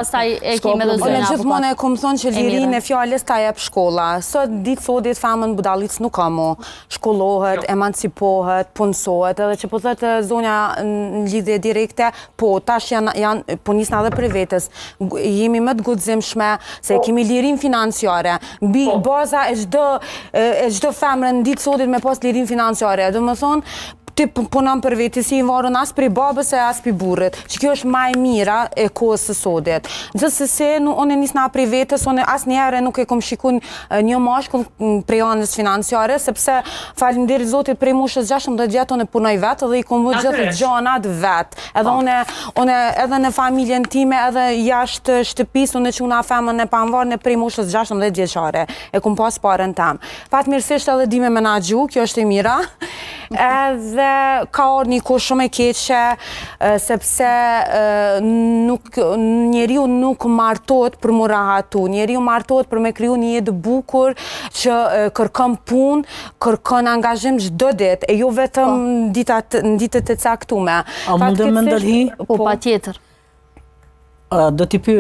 Pastaj e kemi edhe zona. Unë gjithmonë e kom thonë që lirinë e fjalës ta jep shkolla. Sot ditë sotit femën budallic nuk ka mu. Shkollohet, emancipohet, punësohet, edhe që po thotë zonja në lidhje direkte, po tash janë po nisna edhe për vetës. Jemi më të guximshme se kemi lirinë financiare. Mbi baza e çdo femre në ditë sotit me pas lirinë financiare. Do të thonë ti punon për veti, si i varun as për babës e as për burrit, që kjo është më e mira e kohës së sotit. Gjithsesi, unë nisna për vetës, unë asnjëherë nuk e kam shikuar një mashkull prej anës financiare, sepse faleminderit Zotit prej moshës 16 vjet unë punoj vetë dhe i kam vënë gjithë gjanat vetë. Edhe unë edhe në familjen time, edhe jashtë shtëpisë, unë çuna femën e pavarur prej moshës 16 vjeçare. E kam pas parën tam. Fatmirësisht edhe di me menaxhu, kjo është e mira. Edhe ka orë një kohë shumë e keqe, sepse njeriu nuk martohet për mu rahatu, njeriu martohet për me kriju një jetë bukur që kërkon punë, kërkon angazhim çdo ditë, e jo vetëm në ditët e caktuara. A mundem me ndalhi? Po patjetër. Do t'i pyes